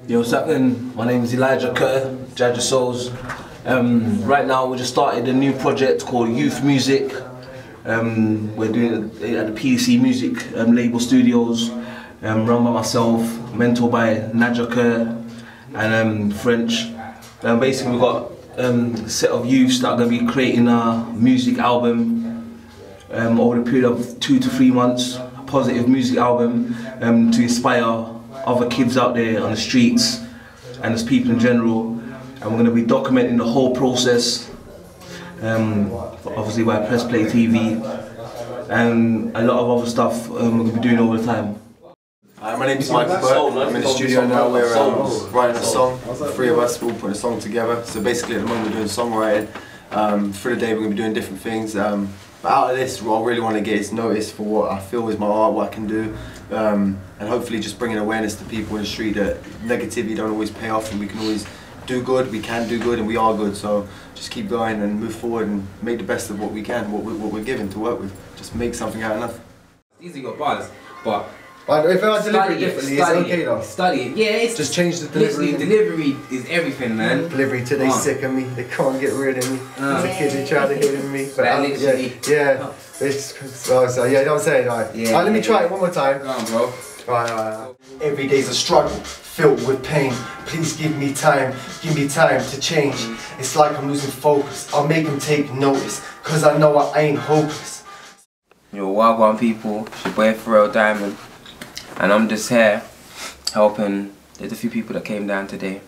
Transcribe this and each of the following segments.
Yo, what's happening? My name is Elijah Kerr, Judge of Souls. Right now we just started a new project called Youth Music. We're doing it at the PDC Music label studios, run by myself, mentored by Nadja Kerr and French. Basically we've got a set of youths that are going to be creating a music album over the period of 2 to 3 months, a positive music album to inspire other kids out there on the streets and as people in general. And we're going to be documenting the whole process, obviously by Press Play TV, and a lot of other stuff we're going to be doing all the time. My name is Michael Burke. I'm in the studio now. We're writing a song. The 3 of us will put a song together. So basically at the moment we're doing songwriting. Through the day we're going to be doing different things. But out of this, what I really want to get is noticed for what I feel is my art, what I can do. And hopefully just bringing awareness to people in the street that negativity don't always pay off and we can always do good, we can do good and we are good. So just keep going and move forward and make the best of what we can, what we're given to work with. Just make something out of nothing. It's easy got bars, but if I deliver it differently, it's okay though. Study it. Yeah, it's just change the delivery. Delivery is everything, man. Delivery today sick of me. They can't get rid of me. As a kid, they try to hit me. But yeah. So yeah, you know what I'm saying? Right. Yeah, let me try it one more time. Come on, bro. Right. Every day's a struggle, filled with pain. Please give me time to change. It's like I'm losing focus. I'll make them take notice, cause I know I ain't hopeless. Yo, Wagwan people, it's your boy Pharrell Diamond, and I'm just here helping. There's a few people that came down today.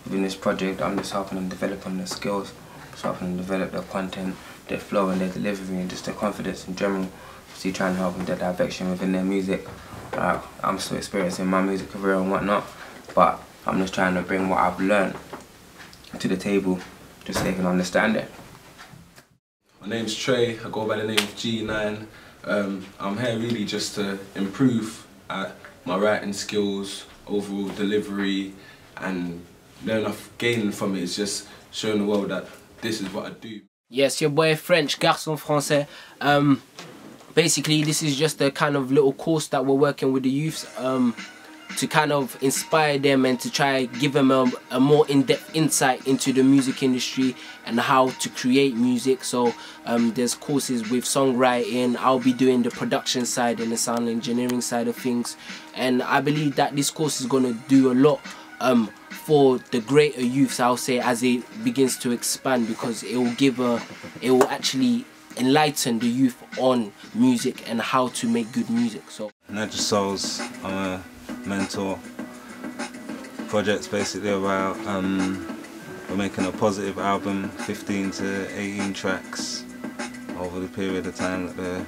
Within this project, I'm just helping them develop on their skills, just helping them develop their content, their flow and their delivery and just their confidence in general. See, trying to help them their direction within their music. I'm still experiencing my music career and whatnot, but I'm just trying to bring what I've learned to the table, just so they can understand it. My name's Trey, I go by the name of G9. I'm here really just to improve at my writing skills, overall delivery, and gaining from it is just showing the world that this is what I do. Yes, your boy French, Garçon Français. Basically, this is just a kind of little course that we're working with the youths to kind of inspire them and to try give them a more in-depth insight into the music industry and how to create music. So there's courses with songwriting. I'll be doing the production side and the sound engineering side of things, and I believe that this course is going to do a lot for the greater youths, I'll say, as it begins to expand, because it will actually enlighten the youth on music and how to make good music. So Judge of Souls, I'm a mentor. Project's basically about we're making a positive album, 15 to 18 tracks over the period of time that the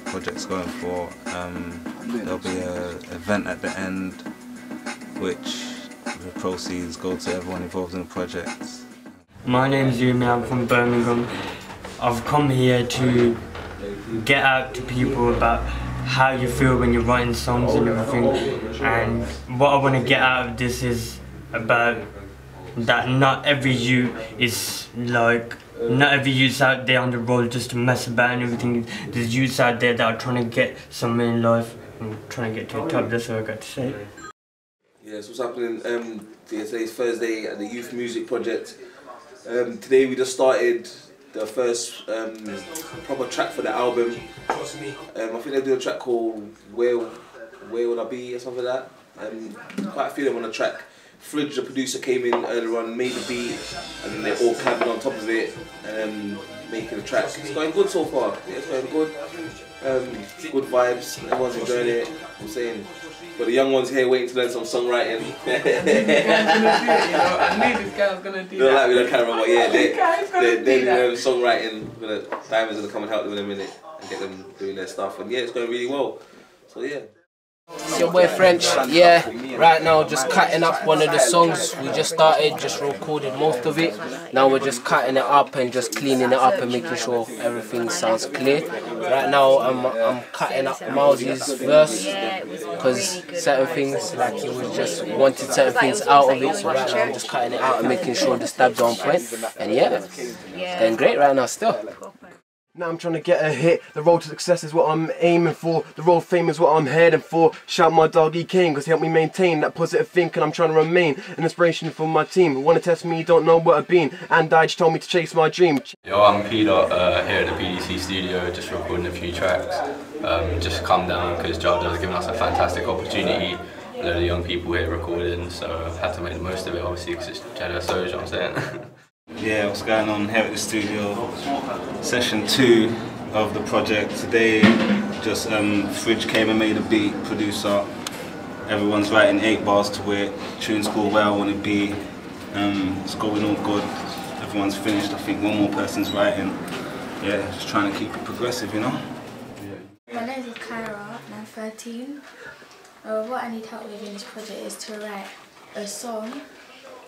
project's going for. There'll be an event at the end which the proceeds go to everyone involved in the project. My name's Yumi, I'm from Birmingham. I've come here to get out to people about how you feel when you're writing songs and everything, and what I want to get out of this is about that not every youth is like, not every youth's out there on the road just to mess about and everything. There's youths out there that are trying to get somewhere in life and trying to get to the top. That's what I got to say. Yes, what's happening? Today's Thursday at the Youth Music Project. Today we just started the first proper track for the album. I think they're doing a track called Where Would I Be or something like that. Quite a few of them on the track. Fridge, the producer, came in earlier on, made the beat, and then they're all clapping on top of it and making the track. It's going good so far. Yeah, it's going good. Good vibes. Everyone's enjoying it. I'm saying. But the young ones here waiting to learn some songwriting. I knew this guy was gonna do that. They don't like me on camera, but yeah, they're doing songwriting. Diamond's gonna come and help them in a minute and get them doing their stuff. And yeah, it's going really well. So yeah. It's your boy French, yeah, right now just cutting up one of the songs. We just started, just recorded most of it. Now we're just cutting it up and just cleaning it up and making sure everything sounds clear. Right now I'm cutting up Miles's verse, because certain things, like he was just wanted certain things out of it, so right now I'm just cutting it out and making sure the stabs are on point. And yeah, it's going great right now still. Now I'm trying to get a hit. The road to success is what I'm aiming for. The road of fame is what I'm heading for. Shout my dog E King, cause he helped me maintain that positive thinking. I'm trying to remain an inspiration for my team. Wanna test me, don't know what I've been. And I just told me to chase my dream. Yo, I'm P-Dot here at the PDC studio, just recording a few tracks. Just come down because Jada has given us a fantastic opportunity. A load of young people here recording, so I had to make the most of it, obviously, because it's Jada, so you know what I'm saying? Yeah, what's going on here at the studio? Session 2 of the project. Today, just Fridge came and made a beat, producer. Everyone's writing 8 bars to it. Tune's called Where I Wanna Be. It's going all good. Everyone's finished. I think one more person's writing. Yeah, just trying to keep it progressive, you know? My name is Kyra and I'm 13. What I need help with in this project is to write a song,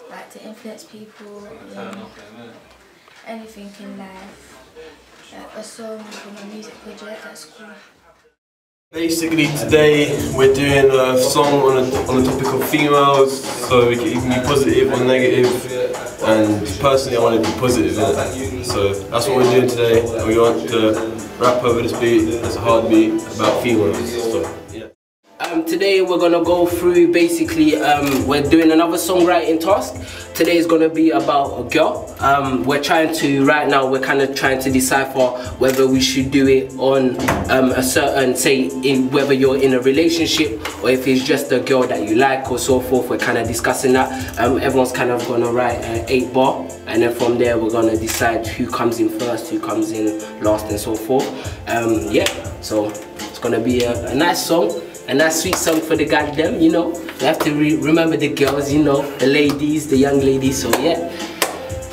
like to influence people in anything in life. A song from a music project at school. Basically today we're doing a song on the topic of females, so it can be positive or negative, and personally I want to be positive, so that's what we're doing today, and we want to rap over this beat. It's a hard beat about females. So, yeah. Today we're gonna go through basically we're doing another songwriting task. Today is gonna be about a girl. We're trying to right now we're kind of trying to decipher whether we should do it on a certain, say, whether you're in a relationship or if it's just a girl that you like or so forth. We're kind of discussing that. Everyone's kind of gonna write an 8 bar, and then from there we're gonna decide who comes in first, who comes in last, and so forth. Yeah, so it's gonna be a nice song. A nice sweet song for the goddamn, you know. You have to remember the girls, you know, the ladies, the young ladies, so yeah.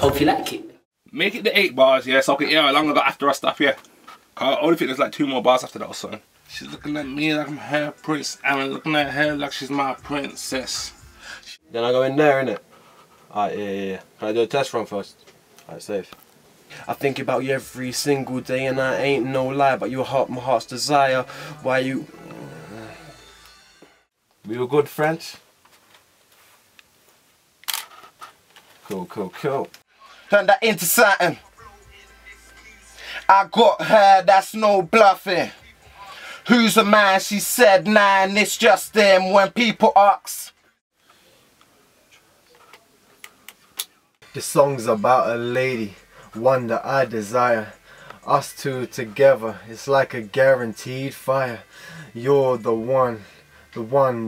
Hope you like it. Make it the 8 bars, yeah, so I can hear how long I got after I stop, yeah. I only think there's like 2 more bars after that song. She's looking at me like I'm her prince, and I'm looking at her like she's my princess. Then I go in there, innit? Alright, yeah. Can I do a test run first? Alright, safe. I think about you every single day, and I ain't no lie, but your heart, my heart's desire. Why you... We were good, French? Cool. Turn that into something. I got her, that's no bluffing. Who's a man? She said 9, it's just them when people ask. This song's about a lady, one that I desire. Us two together, it's like a guaranteed fire. You're the one,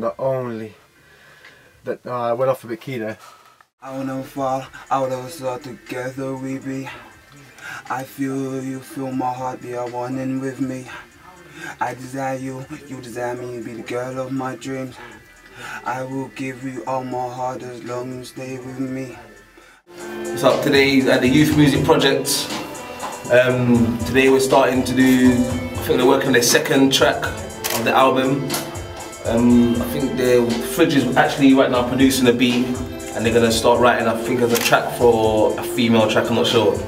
the only. That I went off a bit key there. I will never fall out of us, all together we be. I feel you feel my heart, be a one in with me. I desire you, you desire me, be the girl of my dreams. I will give you all my heart as long as you stay with me. What's up? Today at the Youth Music Project. Today we're starting to do, I think they're working on their 2nd track of the album. I think the Fridge is actually right now producing a beat, and they're going to start writing, I think, as a track for a female track, I'm not sure. I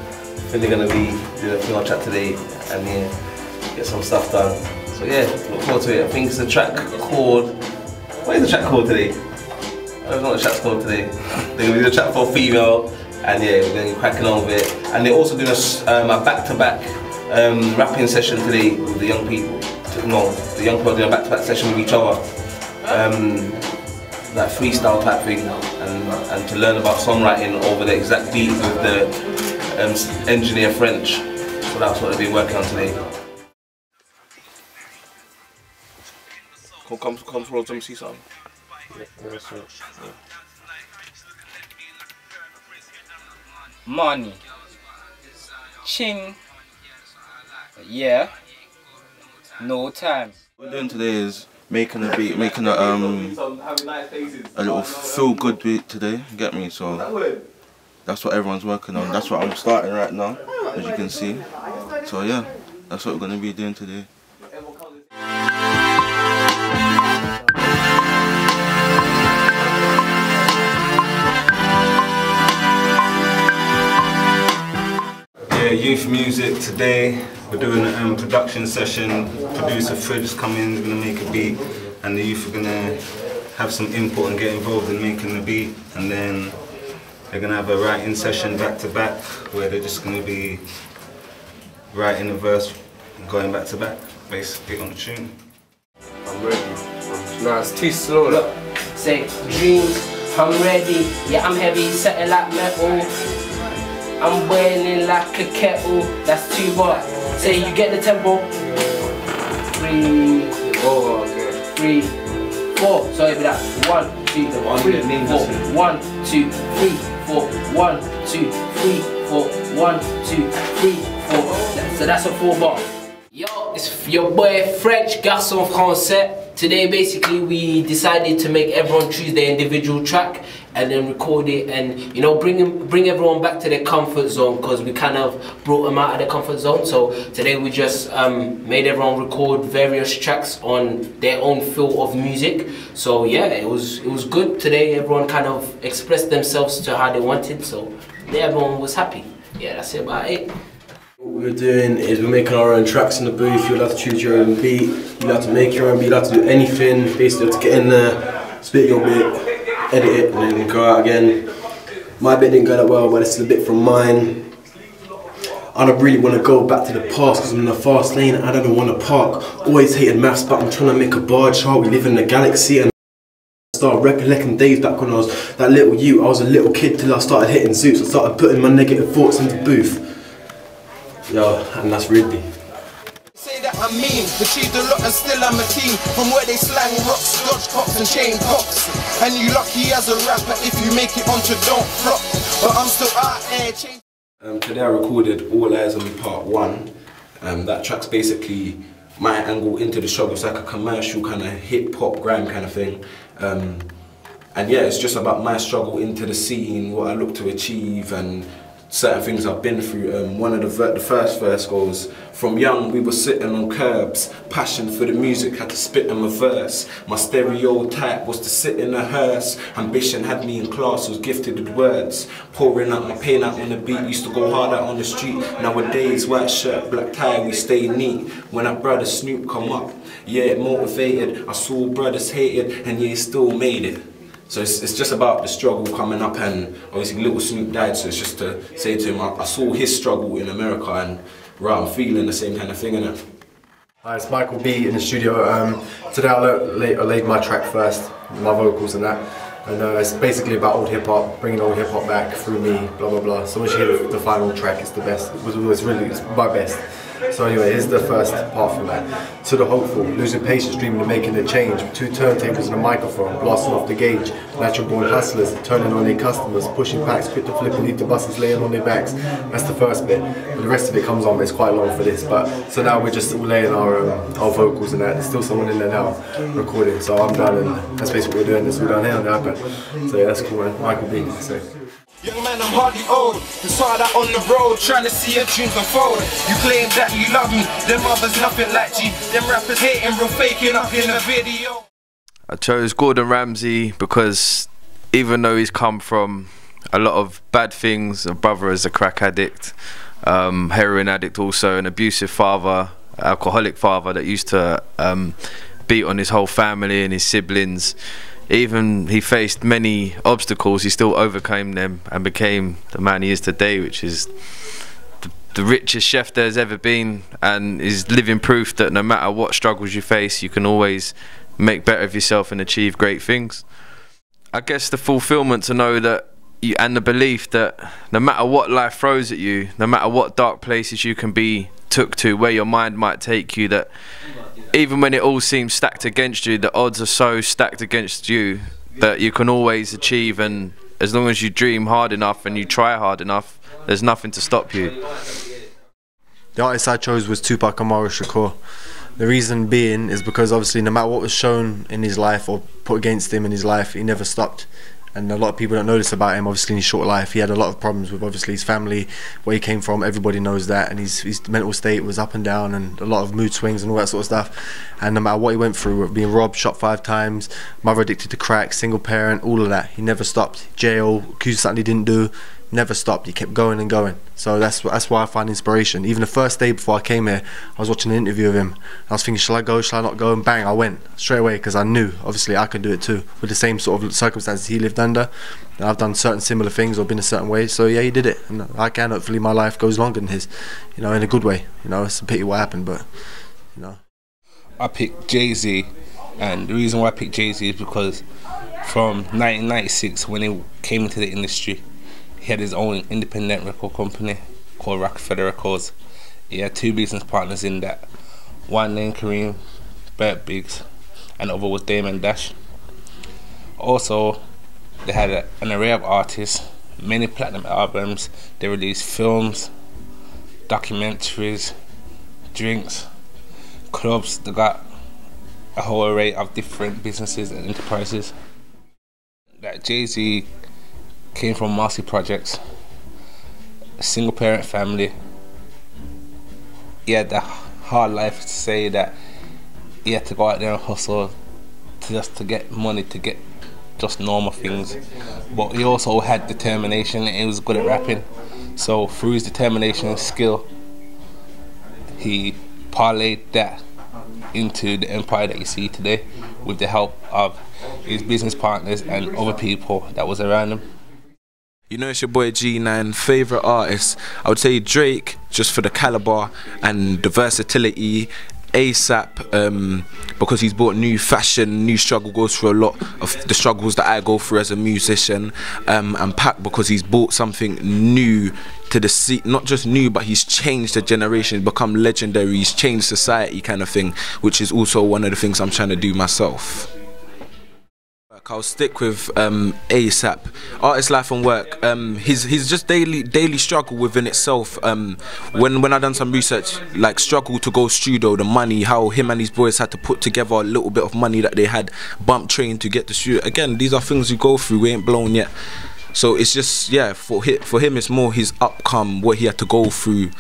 think they're going to be doing a female track today and yeah, get some stuff done. So yeah, look forward to it. I think it's a track called, what is the track called today? I don't know what the track's called today. They're going to be doing a track for a female, and yeah, we're going to be cracking on with it. And they're also doing a back-to-back rapping session today with the young people. No, the young people are doing a back-to-back session with each other. That freestyle type thing, and to learn about songwriting over the exact beat with the engineer French. So that's what they've been working on today. Come forward, let me see something. Money. Ching. Yeah. No time. What we're doing today is making a beat, making a little feel-good beat today, you get me? So that's what everyone's working on. That's what I'm starting right now, as you can see. So yeah, that's what we're going to be doing today. Yeah, youth music today. We're doing a production session. Producer Fridge is coming, we're going to make a beat, and the youth are going to have some input and get involved in making the beat, and then they're going to have a writing session back to back where they're just going to be writing a verse, going back to back, basically on the tune. I'm ready. Nah, it's too slow. Look, say dreams, I'm ready. Yeah, I'm heavy, setting like metal. I'm boiling like a kettle. That's 2 bars. Say you get the tempo. 3, 3, 4. Sorry for that. 1, 2, 3, 4. 1, 2, 3, 4. 1, 2, 3, 4. 1, 2, 3, 4. So that's a 4 bar. Yo, it's your boy French Garçon Français. Today basically we decided to make everyone choose their individual track and then record it and, you know, bring everyone back to their comfort zone, because we kind of brought them out of their comfort zone. So today we just made everyone record various tracks on their own feel of music. So yeah, it was good today. Everyone kind of expressed themselves to how they wanted, so yeah, everyone was happy. Yeah, that's it about it. What we're doing is we're making our own tracks in the booth. You'll have to choose your own beat, you'll have to make your own beat, you'll have to do anything. Basically, you have to get in there, spit your bit, edit it, and then go out again. My bit didn't go that well, but this is a bit from mine. I don't really want to go back to the past because I'm in the fast lane and I don't want to park. Always hated maths, but I'm trying to make a bar chart. We live in the galaxy and start recollecting days back when I was that little you. I was a little kid till I started hitting zoots. I started putting my negative thoughts into the booth. Yo, and that's Ridley. Say that I'm mean, achieved a lot and still I'm a team. From where they slang rocks, dodge cops and chain cops. And you lucky as a rapper if you make it onto Don't Flop. But I'm still out there changing. Today I recorded All Eyes on Me Part 1. That track's basically my angle into the struggle. It's like a commercial kind of hip-hop grime kind of thing. And yeah, it's just about my struggle into the scene, what I look to achieve and certain things I've been through. One of the first verse goes, from young we were sitting on curbs, passion for the music had to spit in my verse. My stereotype was to sit in a hearse, ambition had me in class, was gifted with words. Pouring out my pain out on the beat, used to go hard out on the street. Nowadays, white shirt, black tie, we stay neat. When that brother Snoop come up, yeah, it motivated. I saw brothers hated, and yeah, he still made it. So it's just about the struggle coming up, and obviously Little Snoop died, so it's just to say to him, I saw his struggle in America and right, I'm feeling the same kind of thing, innit? Hi, it's Michael B in the studio. Today I laid my track first, my vocals and that. And it's basically about old hip hop, bringing old hip hop back through me, blah blah blah. So once you hear the final track, it's the best. It's my best. So anyway, here's the first part from that. To the hopeful, losing patience, dreaming of making a change. 2 turntables and a microphone, blasting off the gauge. Natural born hustlers, turning on their customers, pushing packs, quick to flip and leave the buses laying on their backs. That's the first bit. But the rest of it comes on, but it's quite long for this. But so now we're just laying our vocals and that. There's still someone in there now recording. So I'm done, and that's basically what we're doing. This we're down here on the iPad. So yeah, that's cool, man. Michael B. So. Young man, I'm hardly old. It's hard out on the road, trying to see your dreams unfold. You claim that you love me, them others nothing like G. Them rappers hating, real faking up in the video. I chose Gordon Ramsay because even though he's come from a lot of bad things, a brother is a crack addict, heroin addict also, an abusive father, alcoholic father that used to beat on his whole family and his siblings. Even he faced many obstacles, he still overcame them and became the man he is today, which is the richest chef there's ever been, and is living proof that no matter what struggles you face, you can always make better of yourself and achieve great things. I guess the fulfillment to know that and the belief that no matter what life throws at you, no matter what dark places you can be took to, where your mind might take you, that even when it all seems stacked against you, the odds are so stacked against you that you can always achieve, and as long as you dream hard enough and you try hard enough, there's nothing to stop you. The artist I chose was Tupac Amaru Shakur. The reason being is because obviously no matter what was shown in his life or put against him in his life, he never stopped. And a lot of people don't know this about him. Obviously in his short life he had a lot of problems with obviously his family, where he came from, everybody knows that, and his mental state was up and down and a lot of mood swings and all that sort of stuff. And no matter what he went through, being robbed, shot 5 times, mother addicted to crack, single parent, all of that, he never stopped. Jail, accused of something he didn't do, never stopped. He kept going and going. So that's why I find inspiration. Even the first day before I came here, I was watching an interview of him. I was thinking, shall I go, shall I not go? And bang, I went straight away, because I knew obviously I could do it too, with the same sort of circumstances he lived under. And I've done certain similar things or been a certain way. So yeah, he did it, and I can. Hopefully my life goes longer than his, you know, in a good way. You know, it's a pity what happened, but you know. I picked Jay-Z, and the reason why I picked Jay-Z is because from 1996, when he came into the industry, he had his own independent record company called Rockefeller Records. He had 2 business partners in that. One named Kareem, Burt Biggs, and the other was Damon Dash. Also, they had an array of artists, many platinum albums. They released films, documentaries, drinks, clubs. They got a whole array of different businesses and enterprises. That Jay-Z came from Marcy Projects, a single parent family. He had the hard life to say that he had to go out there and hustle just to get money, to get just normal things. But he also had determination, and he was good at rapping. So through his determination and skill, he parlayed that into the empire that you see today, with the help of his business partners and other people that was around him. You know, it's your boy G9. Favorite artists, I would say Drake, just for the caliber and the versatility. ASAP, because he's brought new fashion, new struggle, goes through a lot of the struggles that I go through as a musician. And Pac, because he's brought something new to the scene, not just new, but he's changed the generation, become legendary, he's changed society kind of thing, which is also one of the things I'm trying to do myself. I'll stick with ASAP. Artist life and work. His just daily struggle within itself. When I done some research, like struggle to go studio, the money, how him and his boys had to put together a little bit of money that they had, bump train to get the studio. Again, these are things you go through. We ain't blown yet. So it's just, yeah, for him it's more his upcome, what he had to go through,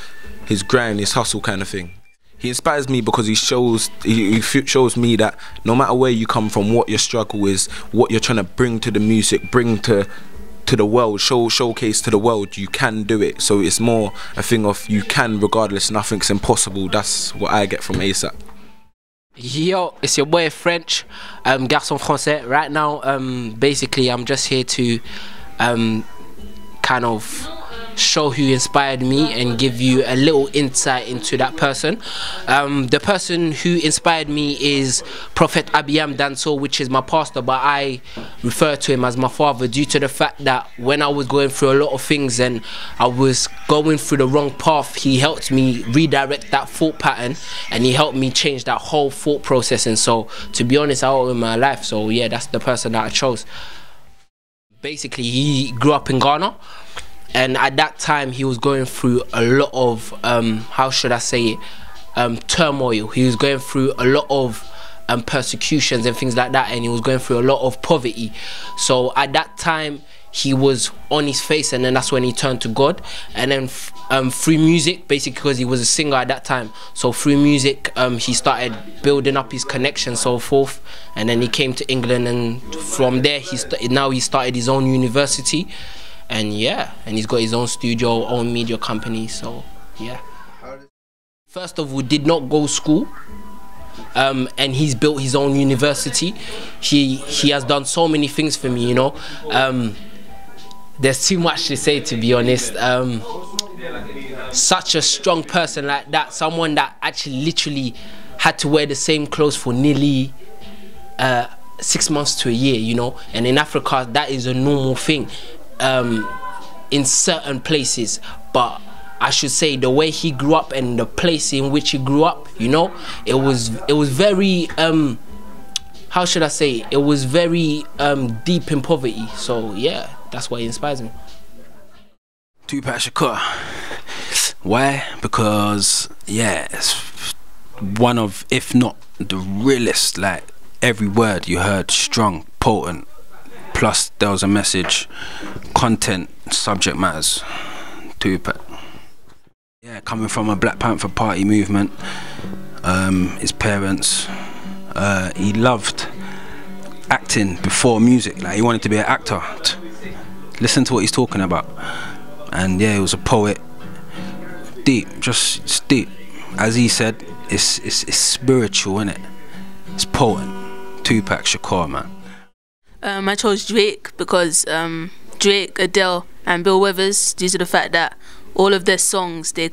his grind, his hustle kind of thing. He inspires me because he shows me that no matter where you come from, what your struggle is, what you're trying to bring to the music, bring to the world, showcase to the world, you can do it. So it's more a thing of you can regardless, nothing's impossible. That's what I get from ASAP. Yo, it's your boy French, Garçon Français. Right now, basically I'm just here to kind of show who inspired me and give you a little insight into that person. The person who inspired me is Prophet Abiyam Danso, which is my pastor, but I refer to him as my father due to the fact that when I was going through a lot of things and I was going through the wrong path, he helped me redirect that thought pattern, and he helped me change that whole thought process. And so, to be honest, I owe him my life. So yeah, that's the person that I chose. Basically, he grew up in Ghana, and at that time he was going through a lot of how should I say it, turmoil. He was going through a lot of persecutions and things like that, and he was going through a lot of poverty. So at that time he was on his face, and then that's when he turned to God. And then through music, basically because he was a singer at that time, so through music he started building up his connection, so forth, and then he came to England, and from there now he started his own university. And yeah, and he's got his own studio, own media company, so yeah. First of all, did not go to school, and he's built his own university. He has done so many things for me, you know. There's too much to say, to be honest. Such a strong person like that, someone that actually literally had to wear the same clothes for nearly 6 months to a year, you know. And in Africa, that is a normal thing. In certain places, but I should say the way he grew up and the place in which he grew up, you know, it was very how should I say, it was very deep in poverty. So yeah, that's why he inspires me. Tupac Shakur. Why? Because yeah, it's one of, if not the realest, like every word you heard strong, potent. Plus there was a message, content, subject matters. Tupac. Yeah, coming from a Black Panther Party movement, his parents, he loved acting before music. Like he wanted to be an actor. Listen to what he's talking about. and yeah, he was a poet. Deep, it's deep. As he said, it's spiritual, innit? It's potent. Tupac Shakur, man. I chose Drake because Drake, Adele and Bill Withers, due to the fact that all of their songs, they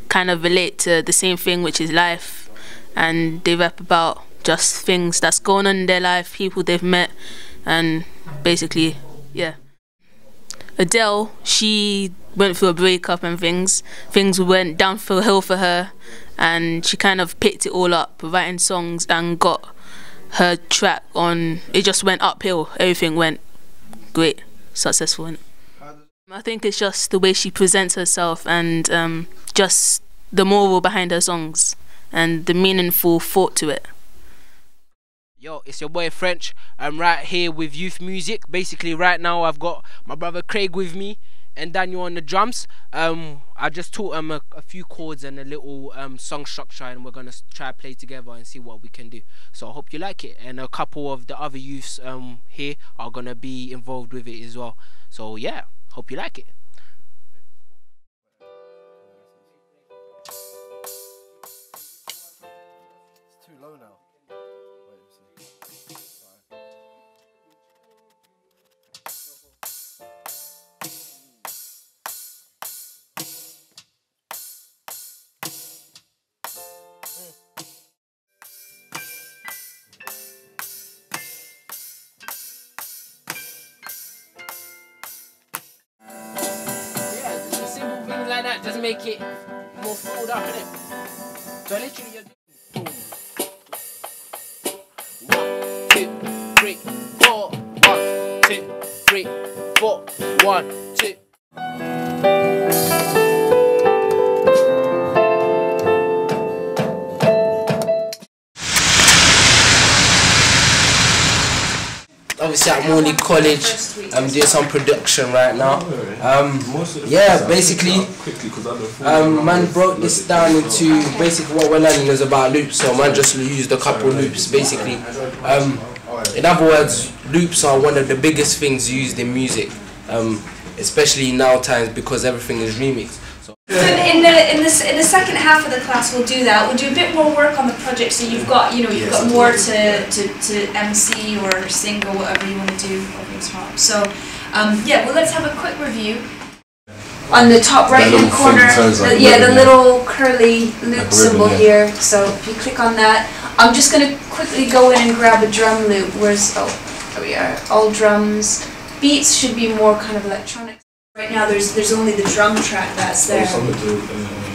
kind of relate to the same thing, which is life, and they rap about just things that's going on in their life, people they've met, and basically, yeah. Adele, she went through a breakup and things went downhill for her, and she kind of picked it all up, writing songs, and got her track on. It just went uphill. Everything went great, successful. And I think it's just the way she presents herself, and just the moral behind her songs and the meaningful thought to it. Yo, it's your boy French. I'm right here with Youth Music. Basically right now I've got my brother Craig with me and Daniel on the drums. I just taught him a few chords and a little song structure, and we're gonna try to play together and see what we can do. So I hope you like it, and a couple of the other youths here are gonna be involved with it as well. So yeah, hope you like it. It's too low now. Like that, just make it more filled up, innit? So literally you're doing 1, 2, 3, 4. 1, 2, 3, 4. 1, 2. Obviously at Morley College, I'm doing some production right now. Yeah, basically, man broke this down into basically what we're learning is about loops. So man just used a couple loops basically. In other words, loops are one of the biggest things used in music, especially now times because everything is remixed. So in the second half of the class we'll do that. We'll do a bit more work on the project, so you've got got more to MC or sing or whatever you want to do over the top. So yeah, well let's have a quick review. On the top right hand corner, the little curly loop symbol here. So if you click on that, I'm just going to quickly go in and grab a drum loop. Where's there we are. All drums. Beats should be more kind of electronic. Right now there's only the drum track that's there.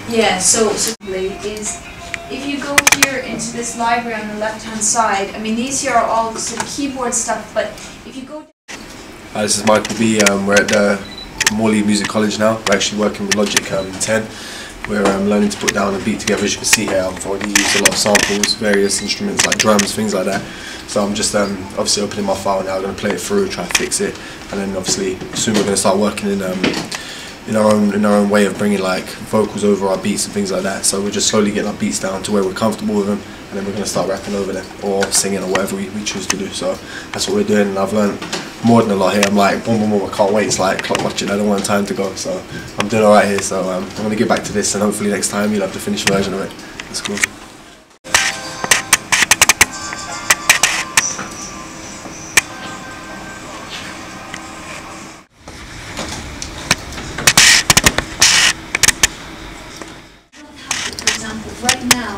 Yeah, so is if you go here into this library on the left hand side, I mean these here are all sort of keyboard stuff, but if you go Hi, this is Michael B. We're at the Morley Music College now. We're actually working with Logic 10. We're learning to put down a beat together. As you can see here, I've already used a lot of samples, various instruments like drums, things like that. So I'm just obviously opening my file now, I'm going to play it through, try to fix it, and then obviously soon we're going to start working in our own way of bringing like vocals over our beats and things like that. So we're just slowly getting our beats down to where we're comfortable with them, and then we're going to start rapping over them or singing or whatever we choose to do. So that's what we're doing, and I've learned more than a lot here. I'm like boom boom boom, I can't wait. It's like clock watching, I don't want time to go. So I'm doing alright here, so I'm going to get back to this, and hopefully next time you'll have the finished version of it. That's cool. right now,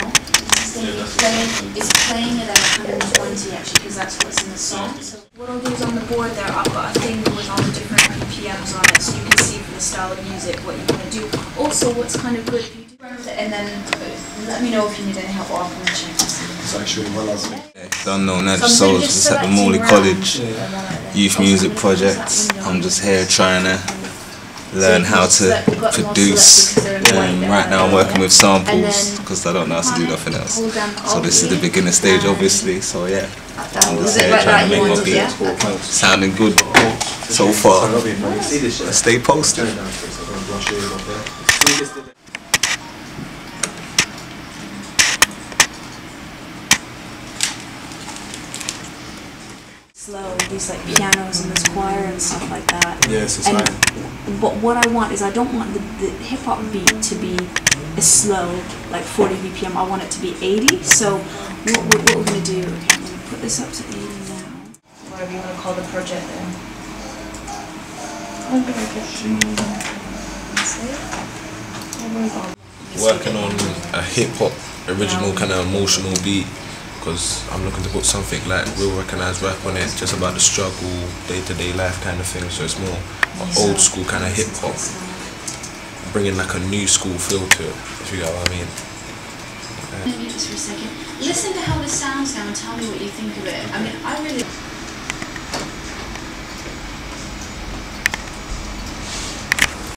it's playing it at 120 actually, because that's what's in the song. So what I'll do is on the board there, I've got a thing with all the different BPMs on it, so you can see for the style of music what you want to do. Also, what's kind of good if you do run with it, and then let me know if you need any help, or I can check this. It's actually well as Don't know, Natural Souls. It's at the Morley College Youth Music Project. I'm just here trying to learn how to produce. Right now I'm working with samples because I don't know how to do nothing else. So this is the beginner stage obviously, so yeah. I'm just here trying to make my beat sounding good so far. Stay posted. Slow, these like pianos and this choir and stuff like that. Yes, it's like But what I want is I don't want the hip hop beat to be a slow, like 40 BPM. I want it to be 80. So what we're gonna do? Okay, I'm gonna put this up to 80 now. Whatever you want to call the project then. Working on a hip hop original kind of emotional beat, because I'm looking to put something like real recognised rap on it, just about the struggle, day-to-day life kind of thing. So it's more old school kind of hip hop, bringing like a new school feel to it, if you get what I mean. Let me mute this for a second. Listen to how this sounds now and tell me what you think of it. I mean, I really.